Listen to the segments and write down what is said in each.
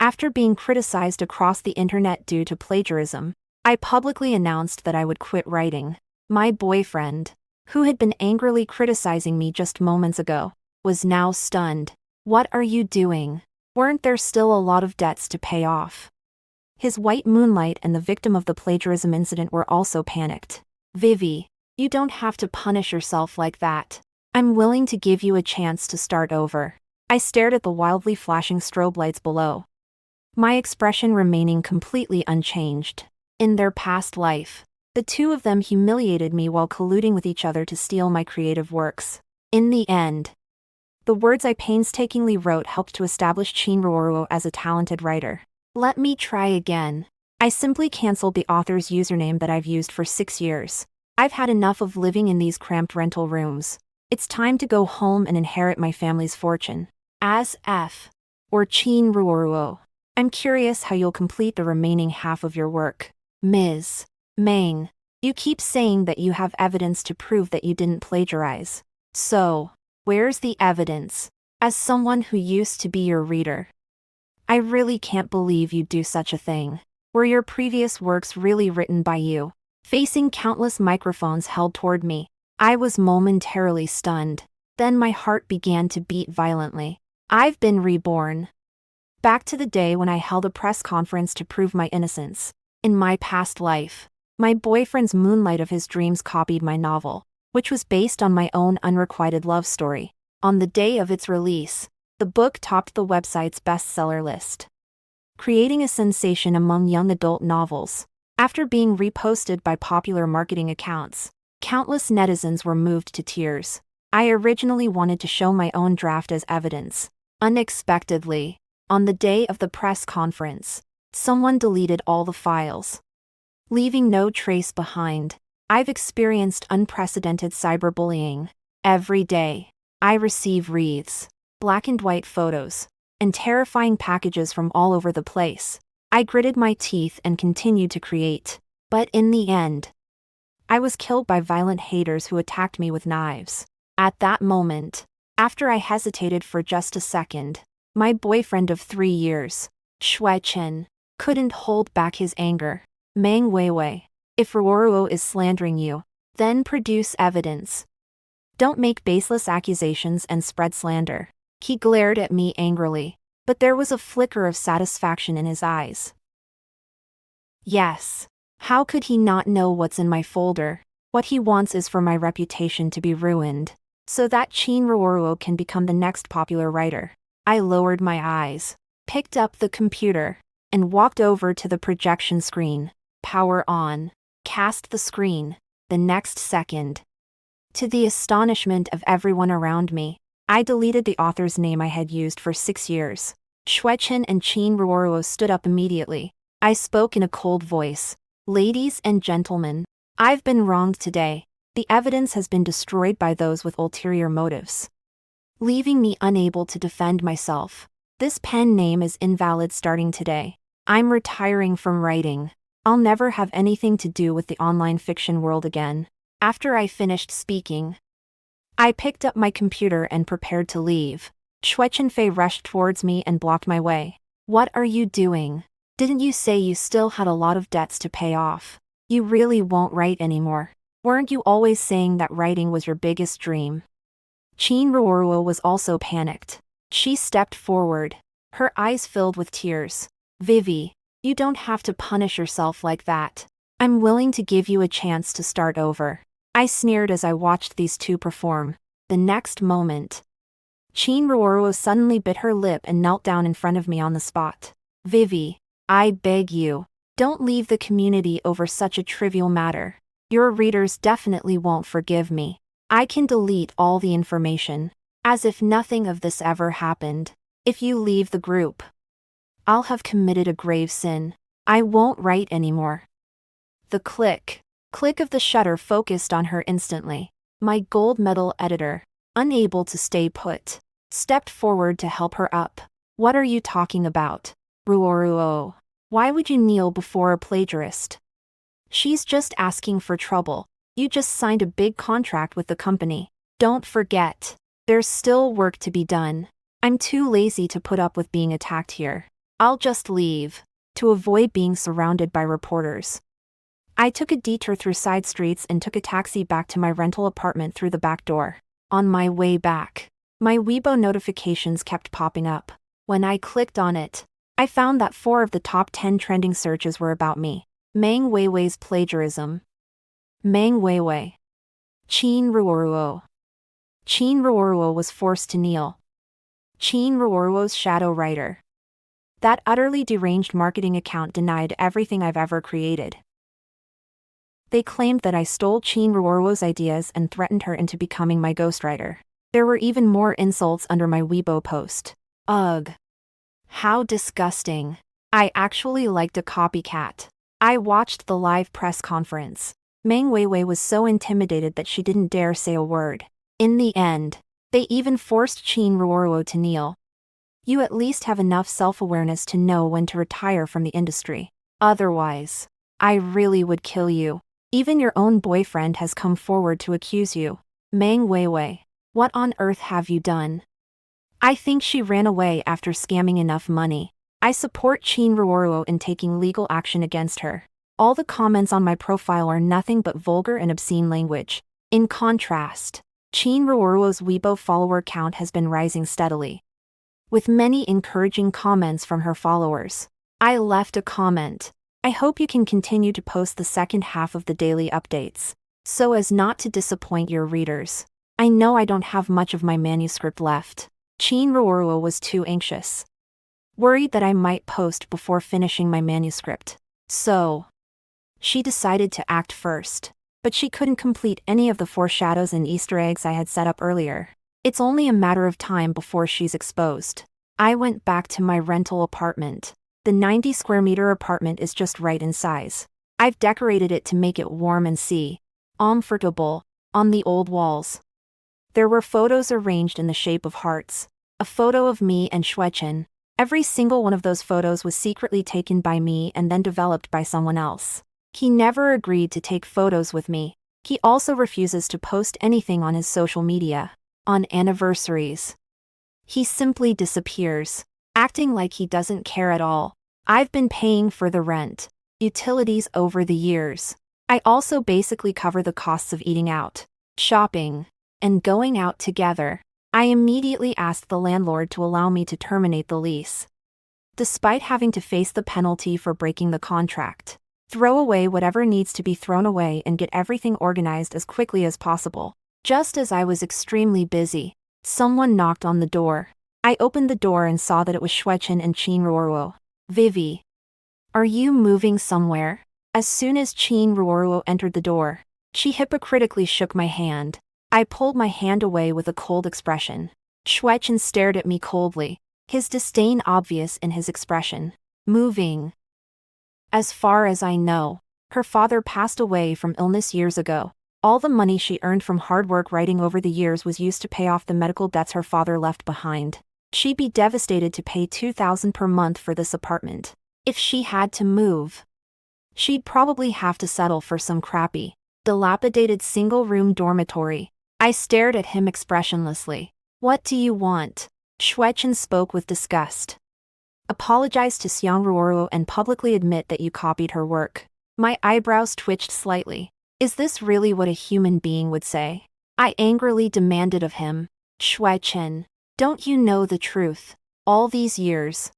After being criticized across the internet due to plagiarism, I publicly announced that I would quit writing. My boyfriend, who had been angrily criticizing me just moments ago, was now stunned. "What are you doing? Weren't there still a lot of debts to pay off?" His white moonlight and the victim of the plagiarism incident were also panicked. "Vivi, you don't have to punish yourself like that. I'm willing to give you a chance to start over." I stared at the wildly flashing strobe lights below, my expression remaining completely unchanged. In their past life, the two of them humiliated me while colluding with each other to steal my creative works. In the end, the words I painstakingly wrote helped to establish Chinruoruo as a talented writer. Let me try again. I simply canceled the author's username that I've used for 6 years. I've had enough of living in these cramped rental rooms. It's time to go home and inherit my family's fortune. As F. or Chinruoruo, I'm curious how you'll complete the remaining half of your work. Ms. Mang, you keep saying that you have evidence to prove that you didn't plagiarize. So, where's the evidence? As someone who used to be your reader, I really can't believe you'd do such a thing. Were your previous works really written by you? Facing countless microphones held toward me, I was momentarily stunned. Then my heart began to beat violently. I've been reborn. Back to the day when I held a press conference to prove my innocence. In my past life, my boyfriend's moonlight of his dreams copied my novel, which was based on my own unrequited love story. On the day of its release, the book topped the website's bestseller list, creating a sensation among young adult novels. After being reposted by popular marketing accounts, countless netizens were moved to tears. I originally wanted to show my own draft as evidence. Unexpectedly, on the day of the press conference, someone deleted all the files, leaving no trace behind. I've experienced unprecedented cyberbullying. Every day, I receive wreaths, black and white photos, and terrifying packages from all over the place. I gritted my teeth and continued to create. But in the end, I was killed by violent haters who attacked me with knives. At that moment, after I hesitated for just a second, my boyfriend of 3 years, Shui Chen, couldn't hold back his anger. Mang Weiwei, if Ruoruo is slandering you, then produce evidence. Don't make baseless accusations and spread slander. He glared at me angrily, but there was a flicker of satisfaction in his eyes. Yes. How could he not know what's in my folder? What he wants is for my reputation to be ruined, so that Chinruoruo can become the next popular writer. I lowered my eyes, picked up the computer, and walked over to the projection screen. Power on. Cast the screen. The next second, to the astonishment of everyone around me, I deleted the author's name I had used for 6 years. Shuechen and Chinruoruo stood up immediately. I spoke in a cold voice. Ladies and gentlemen, I've been wronged today. The evidence has been destroyed by those with ulterior motives, leaving me unable to defend myself. This pen name is invalid starting today. I'm retiring from writing. I'll never have anything to do with the online fiction world again. After I finished speaking, I picked up my computer and prepared to leave. Shui Fei rushed towards me and blocked my way. What are you doing? Didn't you say you still had a lot of debts to pay off? You really won't write anymore. Weren't you always saying that writing was your biggest dream? Chinruoruo was also panicked. She stepped forward, her eyes filled with tears. Vivi, you don't have to punish yourself like that. I'm willing to give you a chance to start over. I sneered as I watched these two perform. The next moment, Chinruoruo suddenly bit her lip and knelt down in front of me on the spot. Vivi, I beg you, don't leave the community over such a trivial matter. Your readers definitely won't forgive me. I can delete all the information, as if nothing of this ever happened. If you leave the group, I'll have committed a grave sin. I won't write anymore. The click of the shutter focused on her instantly. My gold medal editor, unable to stay put, stepped forward to help her up. What are you talking about? Ruoruo, why would you kneel before a plagiarist? She's just asking for trouble. You just signed a big contract with the company. Don't forget, there's still work to be done. I'm too lazy to put up with being attacked here. I'll just leave, to avoid being surrounded by reporters. I took a detour through side streets and took a taxi back to my rental apartment through the back door. On my way back, my Weibo notifications kept popping up. When I clicked on it, I found that 4 of the top 10 trending searches were about me. Meng Weiwei's plagiarism. Meng Weiwei. Qin Ruoruo. Qin Ruoruo was forced to kneel. Qin Ruoruo's shadow writer. That utterly deranged marketing account denied everything I've ever created. They claimed that I stole Qin Ruoruo's ideas and threatened her into becoming my ghostwriter. There were even more insults under my Weibo post. Ugh. How disgusting. I actually liked a copycat. I watched the live press conference. Meng Weiwei was so intimidated that she didn't dare say a word. In the end, they even forced Qin Ruoruo to kneel. You at least have enough self-awareness to know when to retire from the industry. Otherwise, I really would kill you. Even your own boyfriend has come forward to accuse you. Meng Weiwei, what on earth have you done? I think she ran away after scamming enough money. I support Qin Ruoruo in taking legal action against her. All the comments on my profile are nothing but vulgar and obscene language. In contrast, Qin Ruoruo's Weibo follower count has been rising steadily, with many encouraging comments from her followers. I left a comment. I hope you can continue to post the second half of the daily updates, so as not to disappoint your readers. I know I don't have much of my manuscript left. Qin Ruoruo was too anxious, worried that I might post before finishing my manuscript. So, she decided to act first, but she couldn't complete any of the foreshadows and Easter eggs I had set up earlier. It's only a matter of time before she's exposed. I went back to my rental apartment. The 90 square meter apartment is just right in size. I've decorated it to make it warm and comfortable. On the old walls, there were photos arranged in the shape of hearts. A photo of me and Xuechen. Every single one of those photos was secretly taken by me and then developed by someone else. He never agreed to take photos with me. He also refuses to post anything on his social media. On anniversaries, he simply disappears, acting like he doesn't care at all. I've been paying for the rent, utilities over the years. I also basically cover the costs of eating out, shopping, and going out together. I immediately asked the landlord to allow me to terminate the lease, despite having to face the penalty for breaking the contract. Throw away whatever needs to be thrown away and get everything organized as quickly as possible. Just as I was extremely busy, someone knocked on the door. I opened the door and saw that it was Xuechen and Qin Ruoruo. Vivi, are you moving somewhere? As soon as Qin Ruoruo entered the door, she hypocritically shook my hand. I pulled my hand away with a cold expression. Xuechen stared at me coldly, his disdain obvious in his expression. Moving. As far as I know, her father passed away from illness years ago. All the money she earned from hard work writing over the years was used to pay off the medical debts her father left behind. She'd be devastated to pay $2,000 per month for this apartment. If she had to move, she'd probably have to settle for some crappy, dilapidated single-room dormitory. I stared at him expressionlessly. What do you want? Xuechen spoke with disgust. Apologize to Xiang Ruoruo and publicly admit that you copied her work. My eyebrows twitched slightly. Is this really what a human being would say? I angrily demanded of him. Xuechen, don't you know the truth? All these years,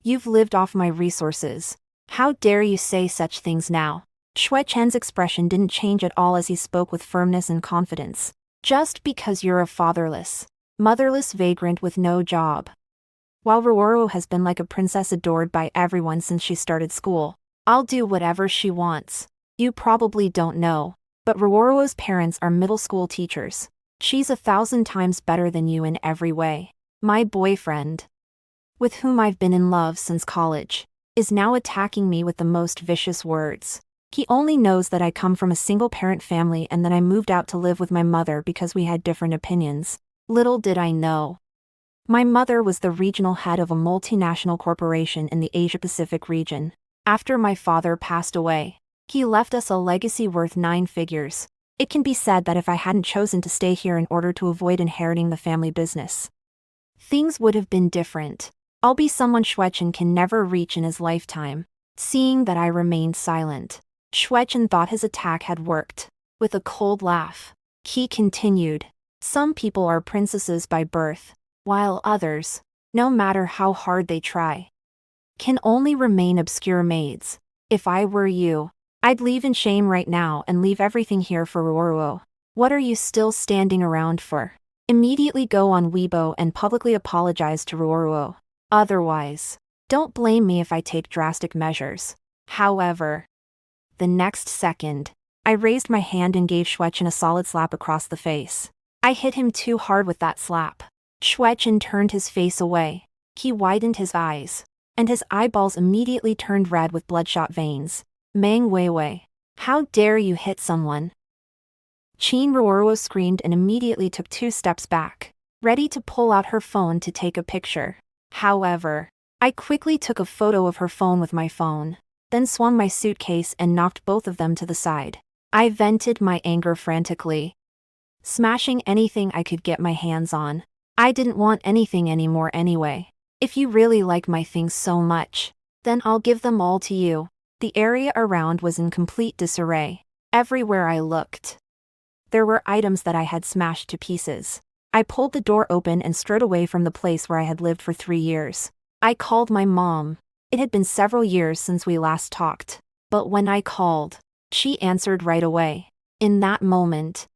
you've lived off my resources. How dare you say such things now? Xuechen's expression didn't change at all as he spoke with firmness and confidence. Just because you're a fatherless, motherless vagrant with no job. While Ruoruo has been like a princess adored by everyone since she started school, I'll do whatever she wants. You probably don't know, but Ruoruo's parents are middle school teachers. She's 1,000 times better than you in every way. My boyfriend, with whom I've been in love since college, is now attacking me with the most vicious words. He only knows that I come from a single-parent family and that I moved out to live with my mother because we had different opinions. Little did I know. My mother was the regional head of a multinational corporation in the Asia-Pacific region. After my father passed away, he left us a legacy worth 9 figures. It can be said that if I hadn't chosen to stay here in order to avoid inheriting the family business, things would have been different. I'll be someone Schwetchen can never reach in his lifetime. Seeing that I remained silent, Schwetchen thought his attack had worked. With a cold laugh, he continued, "Some people are princesses by birth, while others, no matter how hard they try, can only remain obscure maids. If I were you, I'd leave in shame right now and leave everything here for Ruoruo. What are you still standing around for? Immediately go on Weibo and publicly apologize to Ruoruo. Otherwise, don't blame me if I take drastic measures." However, the next second, I raised my hand and gave Schwetchen a solid slap across the face. I hit him too hard with that slap. Schwetchen turned his face away. He widened his eyes, and his eyeballs immediately turned red with bloodshot veins. "Meng Weiwei, how dare you hit someone?" Qin Ruoruo screamed and immediately took 2 steps back, ready to pull out her phone to take a picture. However, I quickly took a photo of her phone with my phone, then swung my suitcase and knocked both of them to the side. I vented my anger frantically, smashing anything I could get my hands on. I didn't want anything anymore anyway. If you really like my things so much, then I'll give them all to you. The area around was in complete disarray. Everywhere I looked, there were items that I had smashed to pieces. I pulled the door open and strode away from the place where I had lived for 3 years. I called my mom. It had been several years since we last talked, but when I called, she answered right away. In that moment,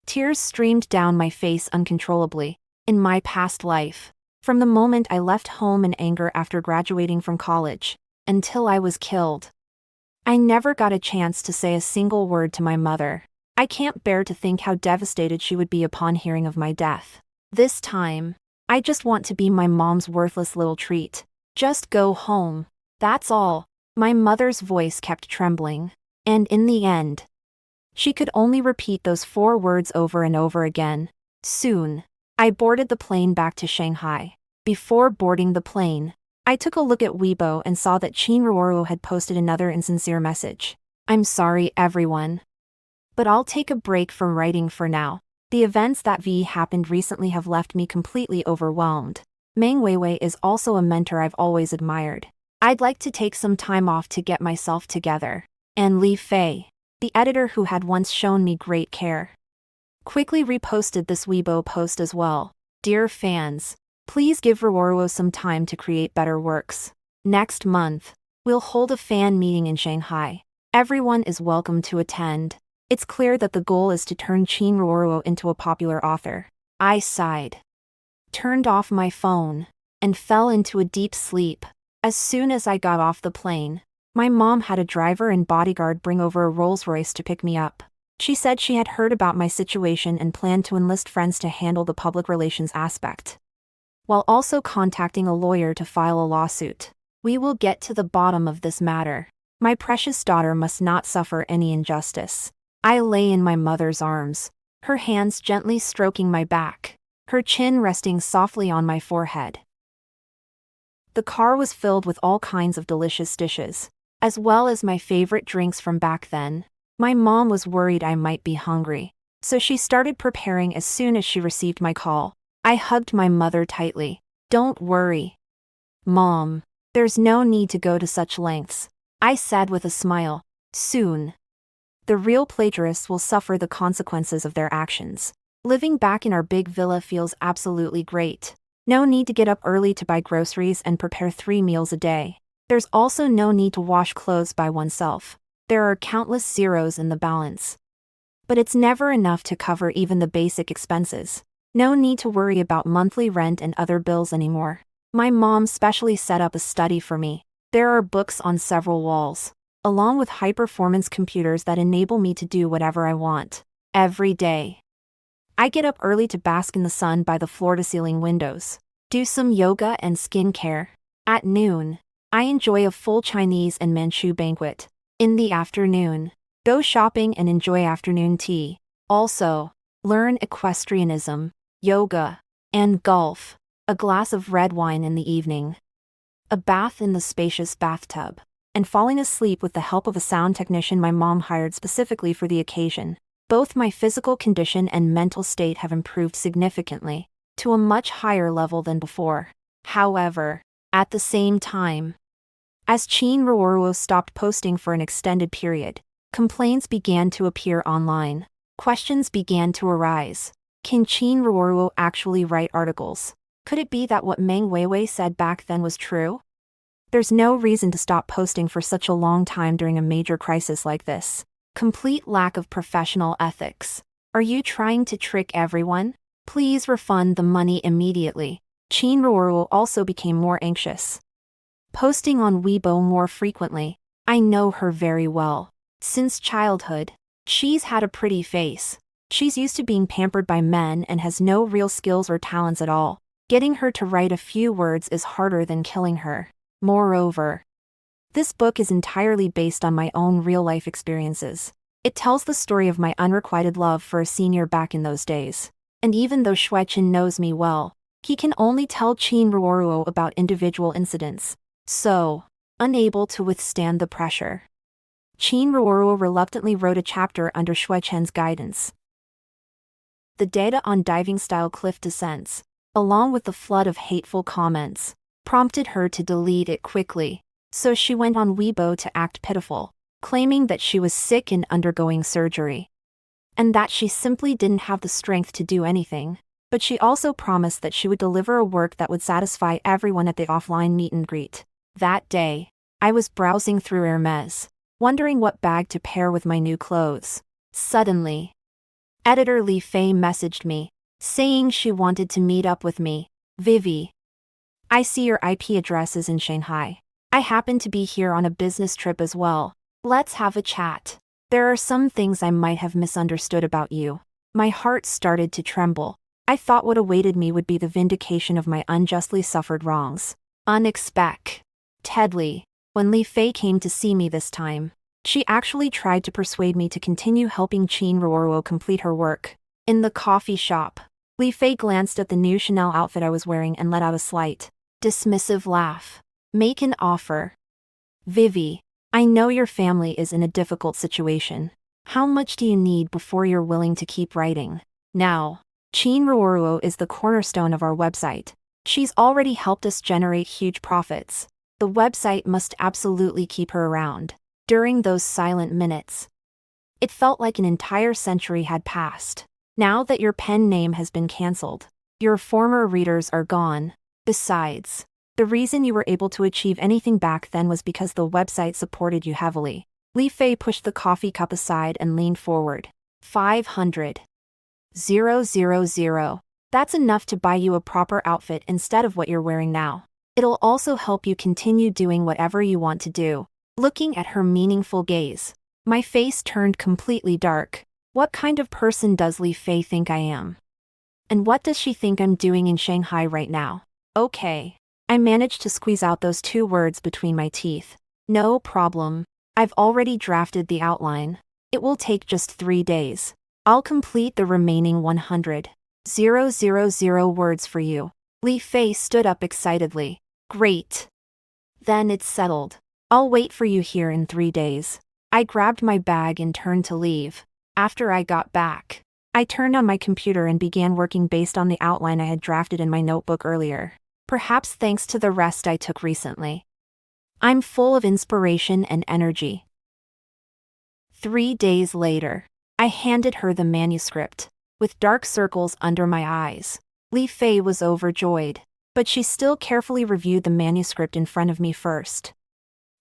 tears streamed down my face uncontrollably. In my past life, from the moment I left home in anger after graduating from college, until I was killed, I never got a chance to say a single word to my mother. I can't bear to think how devastated she would be upon hearing of my death. This time, I just want to be my mom's worthless little treat. Just go home. That's all. My mother's voice kept trembling, and in the end, she could only repeat those 4 words over and over again. Soon, I boarded the plane back to Shanghai. Before boarding the plane, I took a look at Weibo and saw that Qin Ruoruo had posted another insincere message. "I'm sorry, everyone, but I'll take a break from writing for now. The events that happened recently have left me completely overwhelmed. Meng Weiwei is also a mentor I've always admired. I'd like to take some time off to get myself together." And Li Fei, the editor who had once shown me great care, quickly reposted this Weibo post as well. "Dear fans, please give Ruoruo some time to create better works. Next month, we'll hold a fan meeting in Shanghai. Everyone is welcome to attend. It's clear that the goal is to turn Qin Ruoruo into a popular author." I sighed, turned off my phone, and fell into a deep sleep. As soon as I got off the plane, my mom had a driver and bodyguard bring over a Rolls-Royce to pick me up. She said she had heard about my situation and planned to enlist friends to handle the public relations aspect, while also contacting a lawyer to file a lawsuit. "We will get to the bottom of this matter. My precious daughter must not suffer any injustice." I lay in my mother's arms, her hands gently stroking my back, her chin resting softly on my forehead. The car was filled with all kinds of delicious dishes, as well as my favorite drinks from back then. My mom was worried I might be hungry, so she started preparing as soon as she received my call. I hugged my mother tightly. "Don't worry, Mom. There's no need to go to such lengths," I said with a smile. "Soon, the real plagiarists will suffer the consequences of their actions. Living back in our big villa feels absolutely great. No need to get up early to buy groceries and prepare 3 meals a day. There's also no need to wash clothes by oneself. There are countless zeros in the balance. But it's never enough to cover even the basic expenses. No need to worry about monthly rent and other bills anymore." My mom specially set up a study for me. There are books on several walls, along with high-performance computers that enable me to do whatever I want. Every day, I get up early to bask in the sun by the floor-to-ceiling windows, do some yoga and skincare. At noon, I enjoy a full Chinese and Manchu banquet. In the afternoon, go shopping and enjoy afternoon tea. Also, learn equestrianism, yoga, and golf. A glass of red wine in the evening. A bath in the spacious bathtub. And falling asleep with the help of a sound technician my mom hired specifically for the occasion. Both my physical condition and mental state have improved significantly, to a much higher level than before. However, At the same time, as Chin Ruoruo stopped posting for an extended period, complaints began to appear online. Questions began to arise. Can Chin Ruoruo actually write articles? Could it be that what Meng Weiwei said back then was true? There's no reason to stop posting for such a long time during a major crisis like this. Complete lack of professional ethics. Are you trying to trick everyone? Please refund the money immediately. Chin Ruoruo also became more anxious, posting on Weibo more frequently. I know her very well. Since childhood, she's had a pretty face. She's used to being pampered by men and has no real skills or talents at all. Getting her to write a few words is harder than killing her. Moreover, this book is entirely based on my own real-life experiences. It tells the story of my unrequited love for a senior back in those days. And even though Xueqin knows me well, he can only tell Chin Ruoruo about individual incidents. So, unable to withstand the pressure, Chin Ruoruo reluctantly wrote a chapter under Xueqin's guidance. The data on diving-style cliff descents, along with the flood of hateful comments, prompted her to delete it quickly, so she went on Weibo to act pitiful, claiming that she was sick and undergoing surgery, and that she simply didn't have the strength to do anything. But she also promised that she would deliver a work that would satisfy everyone at the offline meet and greet. That day, I was browsing through Hermes, wondering what bag to pair with my new clothes. Suddenly, editor Li Fei messaged me, saying she wanted to meet up with me. Vivi, I see your IP address is in Shanghai. I happen to be here on a business trip as well. Let's have a chat. There are some things I might have misunderstood about you. My heart started to tremble. I thought what awaited me would be the vindication of my unjustly suffered wrongs. Unexpectedly, when Li Fei came to see me this time, she actually tried to persuade me to continue helping Chin Ruoruo complete her work. In the coffee shop, Li Fei glanced at the new Chanel outfit I was wearing and let out a slight, dismissive laugh. Make an offer. Vivi, I know your family is in a difficult situation. How much do you need before you're willing to keep writing? Now, Chin Ruoruo is the cornerstone of our website. She's already helped us generate huge profits. The website must absolutely keep her around. During those silent minutes, it felt like an entire century had passed. Now that your pen name has been cancelled, your former readers are gone. Besides, the reason you were able to achieve anything back then was because the website supported you heavily. Li Fei pushed the coffee cup aside and leaned forward. 500,000. That's enough to buy you a proper outfit instead of what you're wearing now. It'll also help you continue doing whatever you want to do. Looking at her meaningful gaze, my face turned completely dark. What kind of person does Li Fei think I am? And what does she think I'm doing in Shanghai right now? Okay. I managed to squeeze out those 2 words between my teeth. No problem. I've already drafted the outline. It will take just 3 days. I'll complete the remaining 100,000 words for you. Li Fei stood up excitedly. Great. Then it's settled. I'll wait for you here in 3 days. I grabbed my bag and turned to leave. After I got back, I turned on my computer and began working based on the outline I had drafted in my notebook earlier. Perhaps thanks to the rest I took recently, I'm full of inspiration and energy. 3 days later, I handed her the manuscript. With dark circles under my eyes, Li Fei was overjoyed, but she still carefully reviewed the manuscript in front of me first.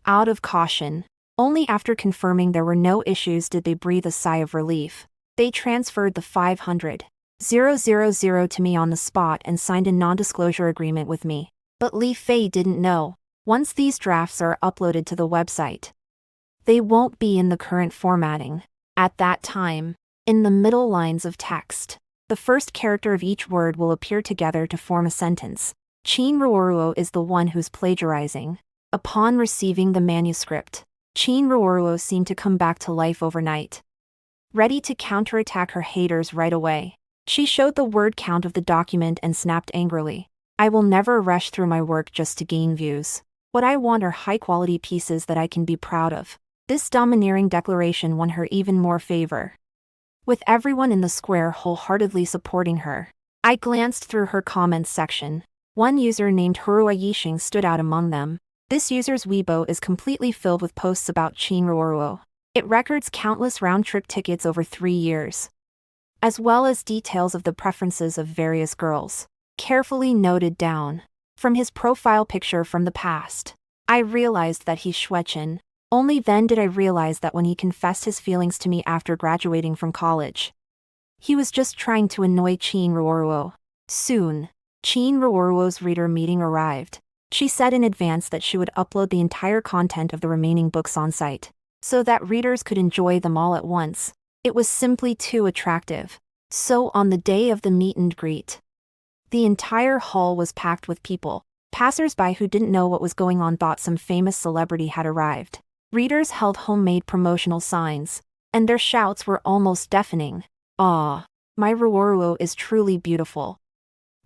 Out of caution, only after confirming there were no issues did they breathe a sigh of relief. They transferred the 500,000 to me on the spot and signed a non-disclosure agreement with me. But Li Fei didn't know, once these drafts are uploaded to the website, they won't be in the current formatting. At that time, in the middle lines of text, the first character of each word will appear together to form a sentence. Chin Ruoruo is the one who's plagiarizing. Upon receiving the manuscript, Chin Ruoruo seemed to come back to life overnight, ready to counterattack her haters right away. She showed the word count of the document and snapped angrily. I will never rush through my work just to gain views. What I want are high-quality pieces that I can be proud of. This domineering declaration won her even more favor, with everyone in the square wholeheartedly supporting her. I glanced through her comments section, One user named Hurua Yixing stood out among them. This user's Weibo is completely filled with posts about Qin Ruoruo. It records countless round-trip tickets over 3 years, as well as details of the preferences of various girls, carefully noted down. From his profile picture from the past, I realized that he's Xueqin. Only then did I realize that when he confessed his feelings to me after graduating from college, he was just trying to annoy Qin Ruoruo. Soon, Qin Ruoruo's reader meeting arrived. She said in advance that she would upload the entire content of the remaining books on site, so that readers could enjoy them all at once. It was simply too attractive. So on the day of the meet and greet, the entire hall was packed with people. Passers-by who didn't know what was going on thought some famous celebrity had arrived. Readers held homemade promotional signs, and their shouts were almost deafening. "Ah, my Ruoruo is truly beautiful.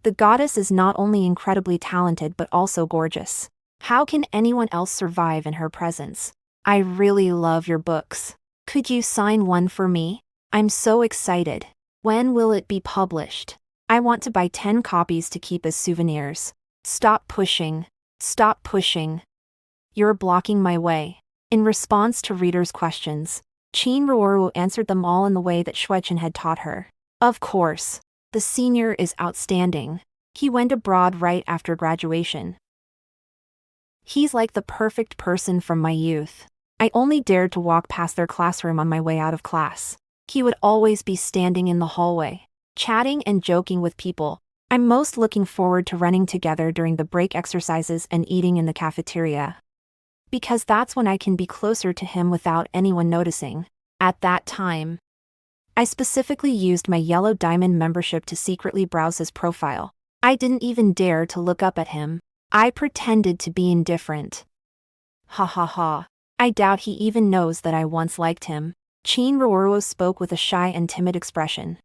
The goddess is not only incredibly talented but also gorgeous. How can anyone else survive in her presence? I really love your books. Could you sign one for me? I'm so excited. When will it be published? I want to buy 10 copies to keep as souvenirs. Stop pushing. Stop pushing. You're blocking my way." In response to readers' questions, Qin Ruoruo answered them all in the way that Xueqin had taught her. Of course, the senior is outstanding. He went abroad right after graduation. He's like the perfect person from my youth. I only dared to walk past their classroom on my way out of class. He would always be standing in the hallway, chatting and joking with people. I'm most looking forward to running together during the break exercises and eating in the cafeteria, because that's when I can be closer to him without anyone noticing. At that time, I specifically used my yellow diamond membership to secretly browse his profile. I didn't even dare to look up at him. I pretended to be indifferent. Ha ha ha. I doubt he even knows that I once liked him. Qin Ruoruo spoke with a shy and timid expression,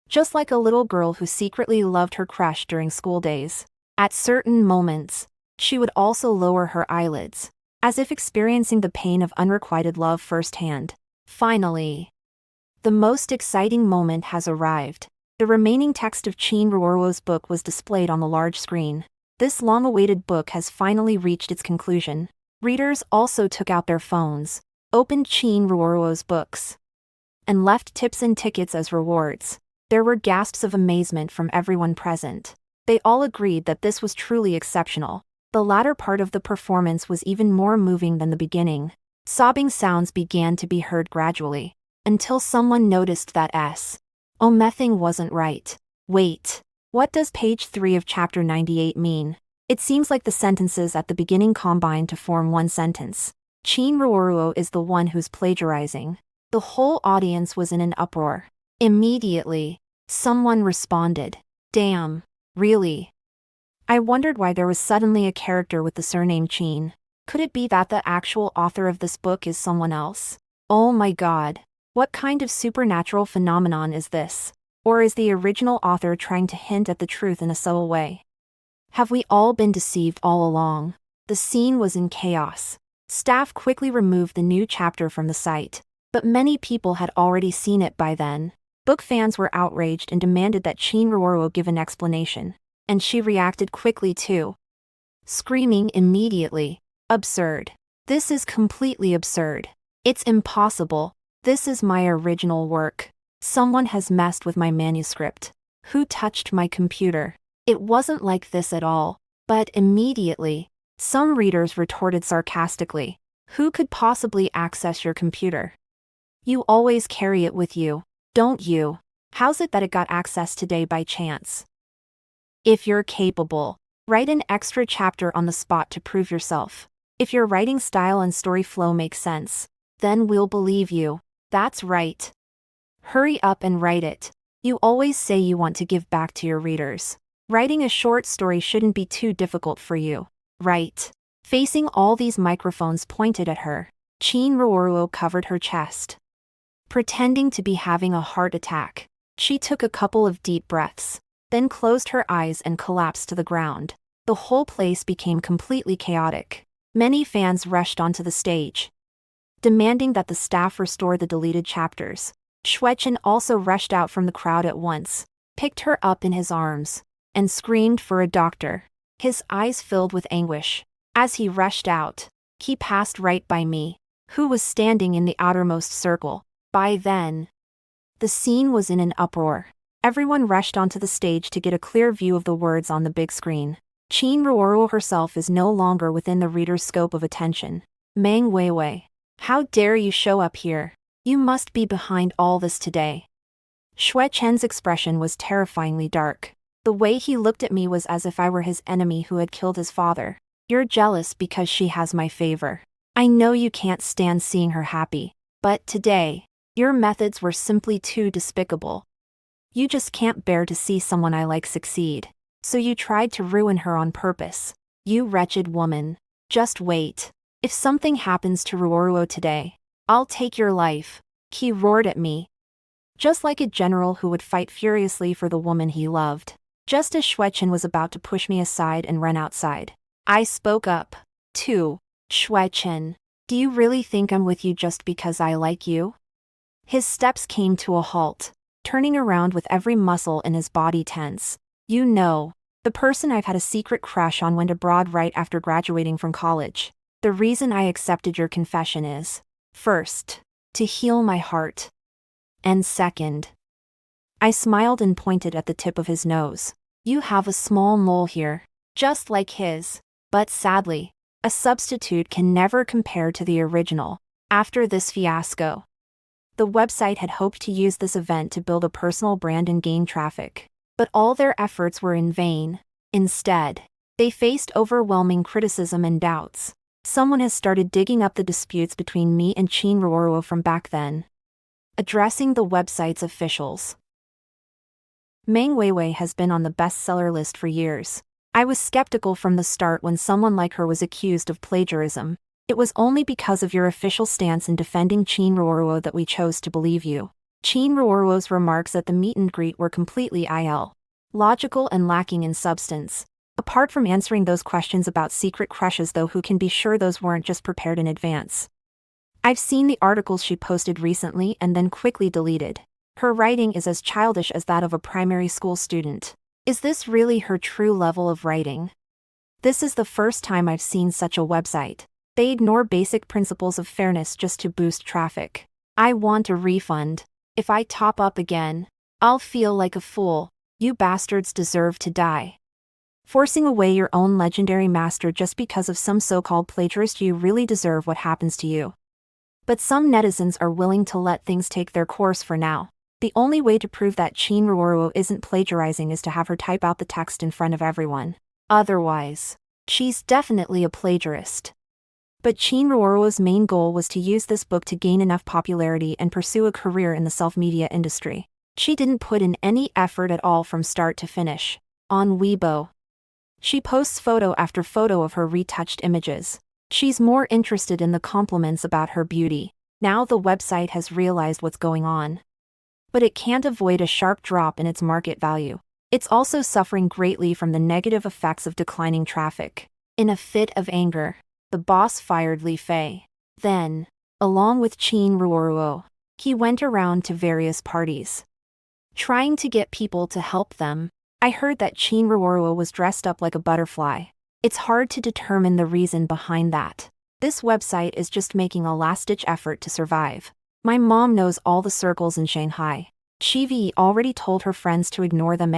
just like a little girl who secretly loved her crush during school days. At certain moments, she would also lower her eyelids, as if experiencing the pain of unrequited love firsthand. Finally, the most exciting moment has arrived. The remaining text of Qin Ruoruo's book was displayed on the large screen. This long-awaited book has finally reached its conclusion. Readers also took out their phones, opened Qin Ruoruo's books, and left tips and tickets as rewards. There were gasps of amazement from everyone present. They all agreed that this was truly exceptional. The latter part of the performance was even more moving than the beginning. Sobbing sounds began to be heard gradually, until someone noticed that Omething wasn't right. Wait, what does page 3 of chapter 98 mean? It seems like the sentences at the beginning combine to form one sentence. Qin Ruoruo is the one who's plagiarizing. The whole audience was in an uproar. Immediately, someone responded, "Damn, really?" I wondered why there was suddenly a character with the surname Qin. Could it be that the actual author of this book is someone else? Oh my god. What kind of supernatural phenomenon is this? Or is the original author trying to hint at the truth in a subtle way? Have we all been deceived all along? The scene was in chaos. Staff quickly removed the new chapter from the site, but many people had already seen it by then. Book fans were outraged and demanded that Qin Ruoruo give an explanation, and she reacted quickly too, screaming immediately, "Absurd. This is completely absurd. It's impossible. This is my original work. Someone has messed with my manuscript. Who touched my computer? It wasn't like this at all." But immediately, some readers retorted sarcastically, "Who could possibly access your computer? You always carry it with you, don't you? How's it that it got access today by chance? If you're capable, write an extra chapter on the spot to prove yourself. If your writing style and story flow make sense, then we'll believe you. That's right. Hurry up and write it. You always say you want to give back to your readers. Writing a short story shouldn't be too difficult for you, right?" Facing all these microphones pointed at her, Qin Ruoruo covered her chest, pretending to be having a heart attack. She took a couple of deep breaths, then closed her eyes and collapsed to the ground. The whole place became completely chaotic. Many fans rushed onto the stage, demanding that the staff restore the deleted chapters. Xueqin also rushed out from the crowd at once, picked her up in his arms, and screamed for a doctor. His eyes filled with anguish. As he rushed out, he passed right by me, who was standing in the outermost circle. By then, the scene was in an uproar. Everyone rushed onto the stage to get a clear view of the words on the big screen. Qin Ruoruo herself is no longer within the reader's scope of attention. Meng Weiwei, how dare you show up here? You must be behind all this today. Xue Chen's expression was terrifyingly dark. The way he looked at me was as if I were his enemy who had killed his father. You're jealous because she has my favor. I know you can't stand seeing her happy, but today, your methods were simply too despicable. You just can't bear to see someone I like succeed, so you tried to ruin her on purpose. You wretched woman. Just wait. If something happens to Ruoruo today, I'll take your life. He roared at me, just like a general who would fight furiously for the woman he loved. Just as Xue Chen was about to push me aside and run outside, I spoke up. Too. Xue Chen, do you really think I'm with you just because I like you? His steps came to a halt, turning around with every muscle in his body tense. You know, the person I've had a secret crush on went abroad right after graduating from college. The reason I accepted your confession is, first, to heal my heart. And second, I smiled and pointed at the tip of his nose. You have a small mole here, just like his, but sadly, a substitute can never compare to the original. After this fiasco, the website had hoped to use this event to build a personal brand and gain traffic, but all their efforts were in vain. Instead, they faced overwhelming criticism and doubts. Someone has started digging up the disputes between me and Qin Ruoruo from back then. Addressing the website's officials. Meng Weiwei has been on the bestseller list for years. I was skeptical from the start when someone like her was accused of plagiarism. It was only because of your official stance in defending Qin Ruoruo that we chose to believe you. Qin Ruoruo's remarks at the meet and greet were completely illogical and lacking in substance. Apart from answering those questions about secret crushes though, who can be sure those weren't just prepared in advance? I've seen the articles she posted recently and then quickly deleted. Her writing is as childish as that of a primary school student. Is this really her true level of writing? This is the first time I've seen such a website. They ignore basic principles of fairness just to boost traffic. I want a refund. If I top up again, I'll feel like a fool. You bastards deserve to die. Forcing away your own legendary master just because of some so-called plagiarist, you really deserve what happens to you. But some netizens are willing to let things take their course for now. The only way to prove that Qin Ruoruo isn't plagiarizing is to have her type out the text in front of everyone. Otherwise, she's definitely a plagiarist. But Qin Ruoruo's main goal was to use this book to gain enough popularity and pursue a career in the self-media industry. She didn't put in any effort at all from start to finish. On Weibo, she posts photo after photo of her retouched images. She's more interested in the compliments about her beauty. Now the website has realized what's going on. But it can't avoid a sharp drop in its market value. It's also suffering greatly from the negative effects of declining traffic. In a fit of anger, the boss fired Li Fei. Then, along with Qin Ruoruo, he went around to various parties, trying to get people to help them. I heard that Qin Ruoruo was dressed up like a butterfly. It's hard to determine the reason behind that. This website is just making a last-ditch effort to survive. My mom knows all the circles in Shanghai. Vivi already told her friends to ignore them.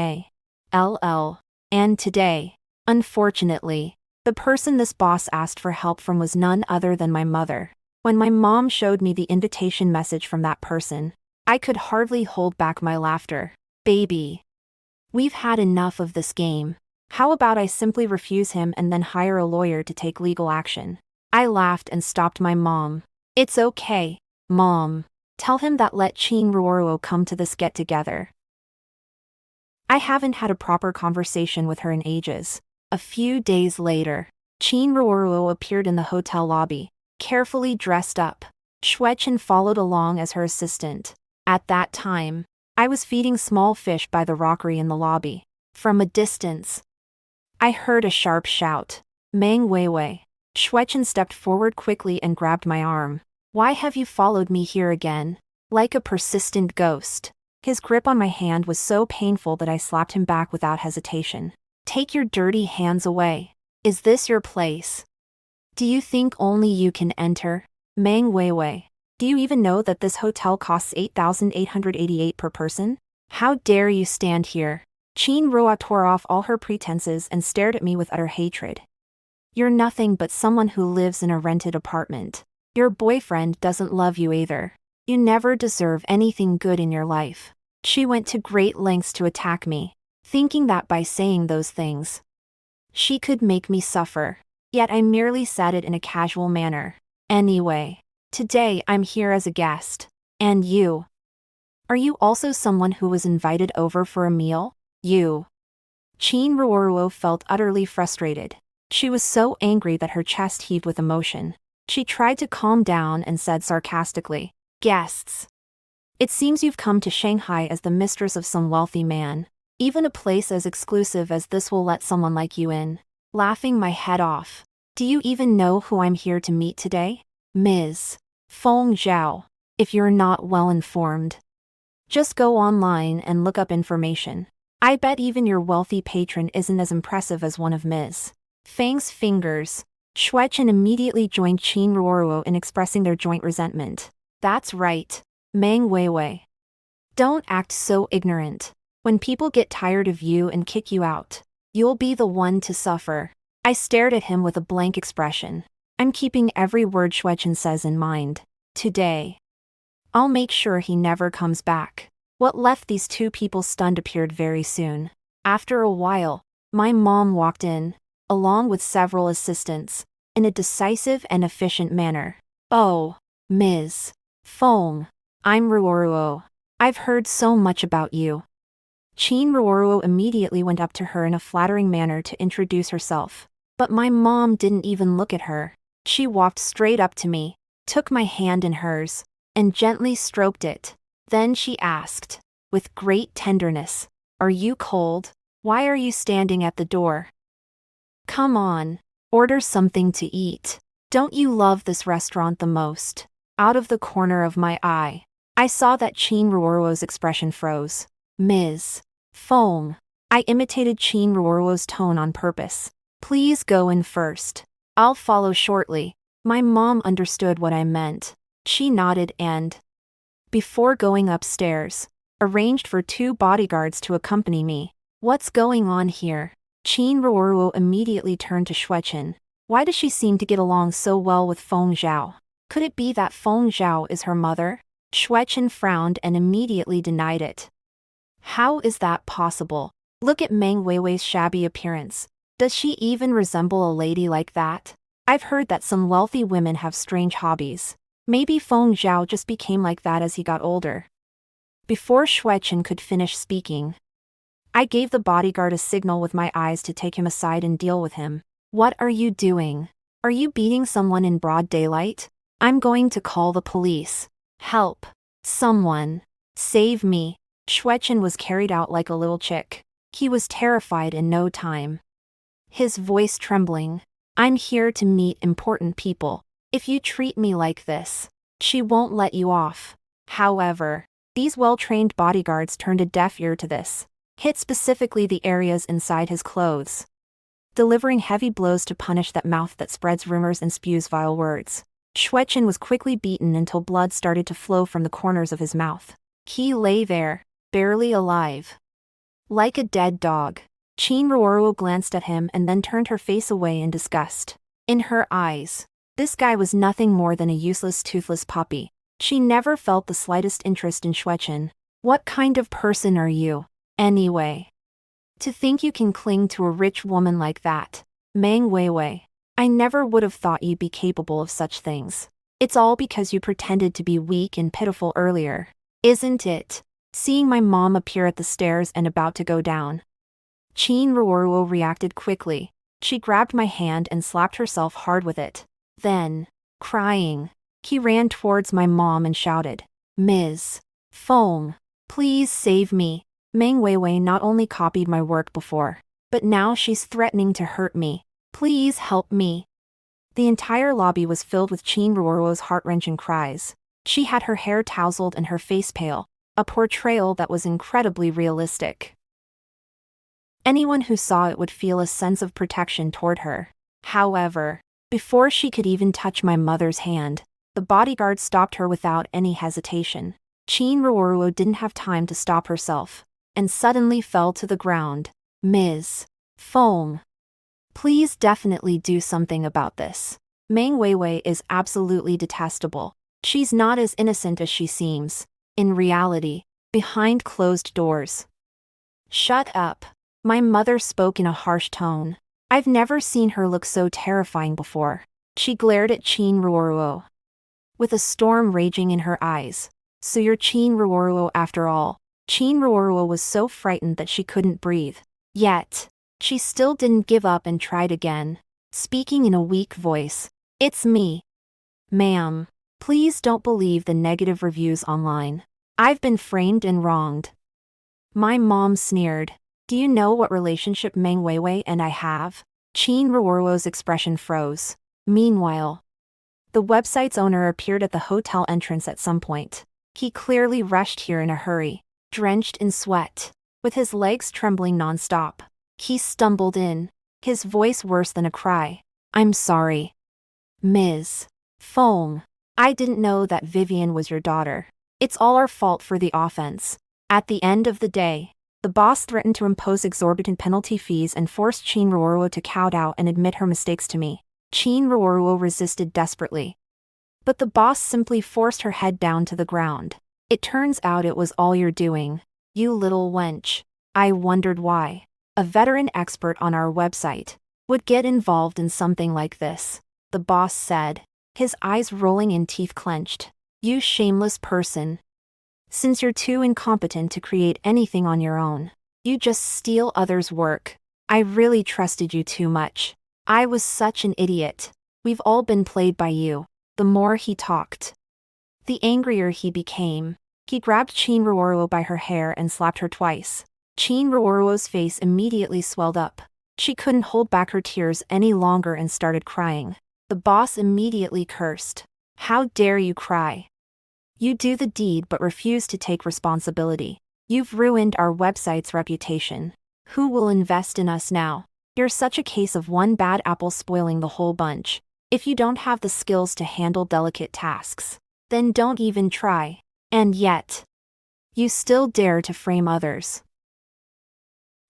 And today, unfortunately, the person this boss asked for help from was none other than my mother. When my mom showed me the invitation message from that person, I could hardly hold back my laughter. Baby, we've had enough of this game. How about I simply refuse him and then hire a lawyer to take legal action? I laughed and stopped my mom. It's okay, Mom. Tell him that let Qin Ruoruo come to this get-together. I haven't had a proper conversation with her in ages. A few days later, Qin Ruoruo appeared in the hotel lobby, carefully dressed up. Xue Chen followed along as her assistant. At that time, I was feeding small fish by the rockery in the lobby. From a distance, I heard a sharp shout. Meng Weiwei. Xue Chen stepped forward quickly and grabbed my arm. Why have you followed me here again? Like a persistent ghost. His grip on my hand was so painful that I slapped him back without hesitation. Take your dirty hands away. Is this your place? Do you think only you can enter? Meng Weiwei. Do you even know that this hotel costs 8,888 per person? How dare you stand here? Qin Ruo tore off all her pretenses and stared at me with utter hatred. You're nothing but someone who lives in a rented apartment. Your boyfriend doesn't love you either. You never deserve anything good in your life. She went to great lengths to attack me, thinking that by saying those things, she could make me suffer. Yet I merely said it in a casual manner. Anyway, today I'm here as a guest. And you? Are you also someone who was invited over for a meal? You. Qin Ruoruo felt utterly frustrated. She was so angry that her chest heaved with emotion. She tried to calm down and said sarcastically, "Guests. It seems you've come to Shanghai as the mistress of some wealthy man. Even a place as exclusive as this will let someone like you in." Laughing my head off. Do you even know who I'm here to meet today? Ms. Feng Zhao. If you're not well informed, just go online and look up information. I bet even your wealthy patron isn't as impressive as one of Ms. Feng's fingers. Xuechen immediately joined Qin Ruoruo in expressing their joint resentment. That's right. Meng Weiwei. Don't act so ignorant. When people get tired of you and kick you out, you'll be the one to suffer. I stared at him with a blank expression. I'm keeping every word Xuechen says in mind. Today, I'll make sure he never comes back. What left these two people stunned appeared very soon. After a while, my mom walked in, along with several assistants, in a decisive and efficient manner. Oh, Ms. Feng. I'm Ruoruo. I've heard so much about you. Qin Ruoruo immediately went up to her in a flattering manner to introduce herself. But my mom didn't even look at her. She walked straight up to me, took my hand in hers, and gently stroked it. Then she asked, with great tenderness, "Are you cold? Why are you standing at the door? Come on, order something to eat. Don't you love this restaurant the most?" Out of the corner of my eye, I saw that Qin Ruoruo's expression froze. Ms. Feng. I imitated Qin Ruoruo's tone on purpose. Please go in first. I'll follow shortly. My mom understood what I meant. She nodded and, before going upstairs, arranged for 2 bodyguards to accompany me. What's going on here? Qin Ruoruo immediately turned to Xuechen. Why does she seem to get along so well with Feng Zhao? Could it be that Feng Zhao is her mother? Xuechen frowned and immediately denied it. How is that possible? Look at Meng Weiwei's shabby appearance. Does she even resemble a lady like that? I've heard that some wealthy women have strange hobbies. Maybe Feng Zhao just became like that as he got older. Before Xuechen could finish speaking, I gave the bodyguard a signal with my eyes to take him aside and deal with him. What are you doing? Are you beating someone in broad daylight? I'm going to call the police. Help. Someone. Save me. Xuechen was carried out like a little chick. He was terrified in no time. His voice trembling. I'm here to meet important people. If you treat me like this, she won't let you off. However, these well-trained bodyguards turned a deaf ear to this. Hit specifically the areas inside his clothes, delivering heavy blows to punish that mouth that spreads rumors and spews vile words. Xuechen was quickly beaten until blood started to flow from the corners of his mouth. He lay there, barely alive, like a dead dog. Qin Ruoruo glanced at him and then turned her face away in disgust. In her eyes, this guy was nothing more than a useless toothless puppy. She never felt the slightest interest in Xuechen. What kind of person are you, anyway? To think you can cling to a rich woman like that. Meng Weiwei. I never would have thought you'd be capable of such things. It's all because you pretended to be weak and pitiful earlier, isn't it? Seeing my mom appear at the stairs and about to go down, Qin Ruoruo reacted quickly. She grabbed my hand and slapped herself hard with it. Then, crying, he ran towards my mom and shouted, "Ms. Feng, please save me." Meng Weiwei not only copied my work before, but now she's threatening to hurt me. Please help me. The entire lobby was filled with Qin Ruoruo's heart-wrenching cries. She had her hair tousled and her face pale, a portrayal that was incredibly realistic. Anyone who saw it would feel a sense of protection toward her. However, before she could even touch my mother's hand, the bodyguard stopped her without any hesitation. Chinruoruo didn't have time to stop herself, and suddenly fell to the ground. Ms. Feng, please definitely do something about this. Meng Weiwei is absolutely detestable. She's not as innocent as she seems. In reality, behind closed doors. Shut up. My mother spoke in a harsh tone. I've never seen her look so terrifying before. She glared at Chinruoruo with a storm raging in her eyes. So you're Chinruoruo after all. Chinruoruo was so frightened that she couldn't breathe. Yet, she still didn't give up and tried again, speaking in a weak voice. It's me. Ma'am, please don't believe the negative reviews online. I've been framed and wronged. My mom sneered. Do you know what relationship Meng Weiwei and I have? Chinruoruo's expression froze. Meanwhile, the website's owner appeared at the hotel entrance at some point. He clearly rushed here in a hurry, drenched in sweat, with his legs trembling non-stop. He stumbled in, his voice worse than a cry. I'm sorry. Ms. Feng, I didn't know that Vivian was your daughter. It's all our fault for the offense. At the end of the day, the boss threatened to impose exorbitant penalty fees and forced Chinruoruo to kowtow and admit her mistakes to me. Chinruoruo resisted desperately. But the boss simply forced her head down to the ground. It turns out it was all your doing, you little wench. I wondered why a veteran expert on our website would get involved in something like this, the boss said, his eyes rolling and teeth clenched. You shameless person. Since you're too incompetent to create anything on your own, you just steal others' work. I really trusted you too much. I was such an idiot. We've all been played by you. The more he talked, the angrier he became. He grabbed Chinruoruo by her hair and slapped her twice. Chinruoruo's face immediately swelled up. She couldn't hold back her tears any longer and started crying. The boss immediately cursed. How dare you cry? You do the deed but refuse to take responsibility. You've ruined our website's reputation. Who will invest in us now? You're such a case of one bad apple spoiling the whole bunch. If you don't have the skills to handle delicate tasks, then don't even try. And yet, you still dare to frame others.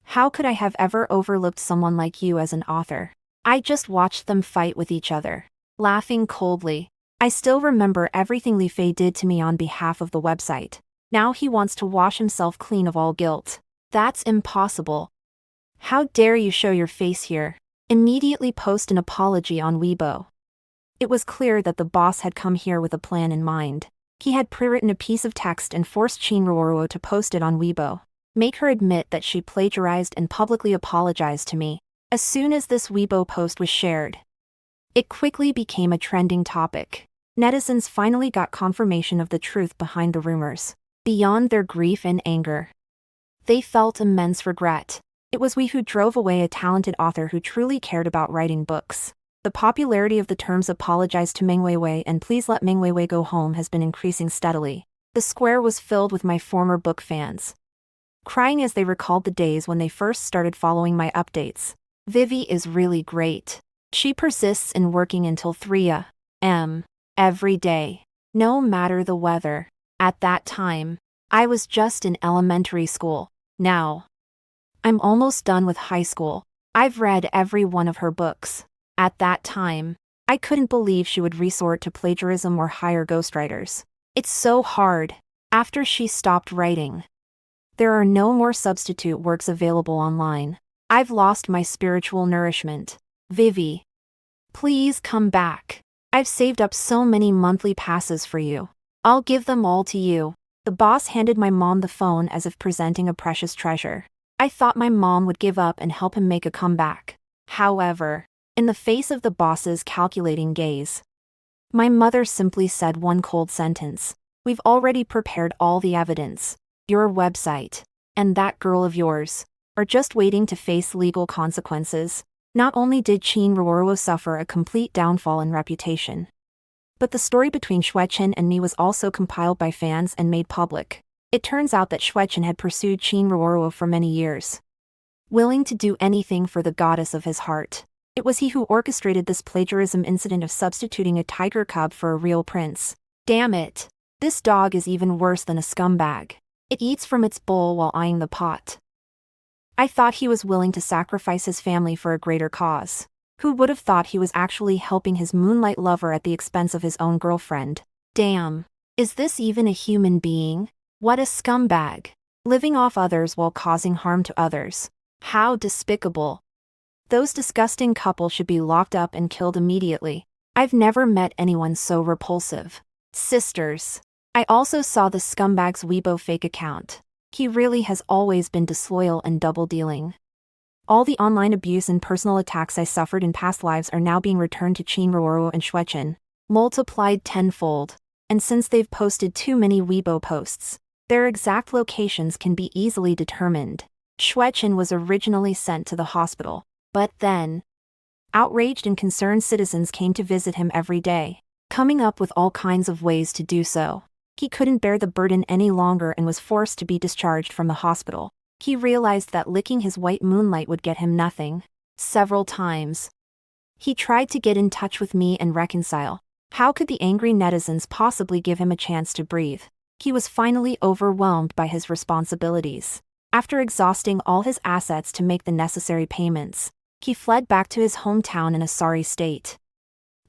How could I have ever overlooked someone like you as an author? I just watched them fight with each other, laughing coldly. I still remember everything Li Fei did to me on behalf of the website. Now he wants to wash himself clean of all guilt. That's impossible. How dare you show your face here? Immediately post an apology on Weibo. It was clear that the boss had come here with a plan in mind. He had pre-written a piece of text and forced Chinruoruo to post it on Weibo. Make her admit that she plagiarized and publicly apologized to me. As soon as this Weibo post was shared, it quickly became a trending topic. Netizens finally got confirmation of the truth behind the rumors. Beyond their grief and anger, they felt immense regret. It was we who drove away a talented author who truly cared about writing books. The popularity of the terms "apologize to Meng Weiwei" and "please let Meng Weiwei go home" has been increasing steadily. The square was filled with my former book fans, crying as they recalled the days when they first started following my updates. Vivi is really great. She persists in working until 3 a.m. every day, no matter the weather. At that time, I was just in elementary school. Now, I'm almost done with high school. I've read every one of her books. At that time, I couldn't believe she would resort to plagiarism or hire ghostwriters. It's so hard. After she stopped writing, there are no more substitute works available online. I've lost my spiritual nourishment. Vivi, please come back. I've saved up so many monthly passes for you. I'll give them all to you. The boss handed my mom the phone as if presenting a precious treasure. I thought my mom would give up and help him make a comeback. However, in the face of the boss's calculating gaze, my mother simply said one cold sentence. We've already prepared all the evidence. Your website, and that girl of yours, are just waiting to face legal consequences. Not only did Chinruoruo suffer a complete downfall in reputation, but the story between Xuechen and me was also compiled by fans and made public. It turns out that Xuechen had pursued Chinruoruo for many years. willing to do anything for the goddess of his heart. It was he who orchestrated this plagiarism incident of substituting a tiger cub for a real prince. Damn it. This dog is even worse than a scumbag. It eats from its bowl while eyeing the pot. I thought he was willing to sacrifice his family for a greater cause. Who would have thought he was actually helping his moonlight lover at the expense of his own girlfriend? Damn. Is this even a human being? What a scumbag. Living off others while causing harm to others. How despicable. Those disgusting couples should be locked up and killed immediately. I've never met anyone so repulsive. Sisters. I also saw the scumbag's Weibo fake account. He really has always been disloyal and double-dealing. All the online abuse and personal attacks I suffered in past lives are now being returned to Chinruoro and Shuechen, multiplied tenfold. And since they've posted too many Weibo posts, their exact locations can be easily determined. Shuechen was originally sent to the hospital, but then, outraged and concerned citizens came to visit him every day, coming up with all kinds of ways to do so. He couldn't bear the burden any longer and was forced to be discharged from the hospital. He realized that licking his white moonlight would get him nothing. Several times, he tried to get in touch with me and reconcile. How could the angry netizens possibly give him a chance to breathe? He was finally overwhelmed by his responsibilities. After exhausting all his assets to make the necessary payments, he fled back to his hometown in a sorry state,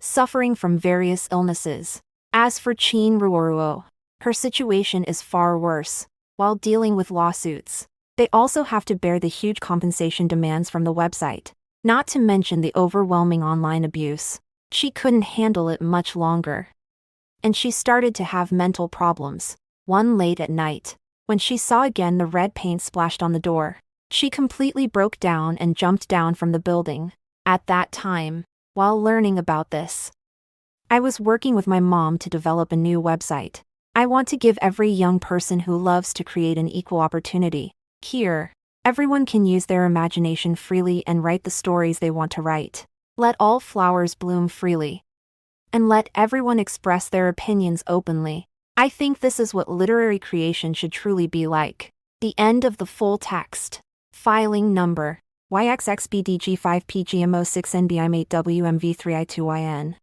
suffering from various illnesses. As for Chinruoro, her situation is far worse. While dealing with lawsuits, they also have to bear the huge compensation demands from the website, not to mention the overwhelming online abuse. She couldn't handle it much longer, and she started to have mental problems. One late at night, when she saw again the red paint splashed on the door, she completely broke down and jumped down from the building. At that time, while learning about this, I was working with my mom to develop a new website. I want to give every young person who loves to create an equal opportunity. Here, everyone can use their imagination freely and write the stories they want to write. Let all flowers bloom freely. And let everyone express their opinions openly. I think this is what literary creation should truly be like. The end of the full text. Filing number YXXBDG5PGMO6NBIM8WMV3I2YN.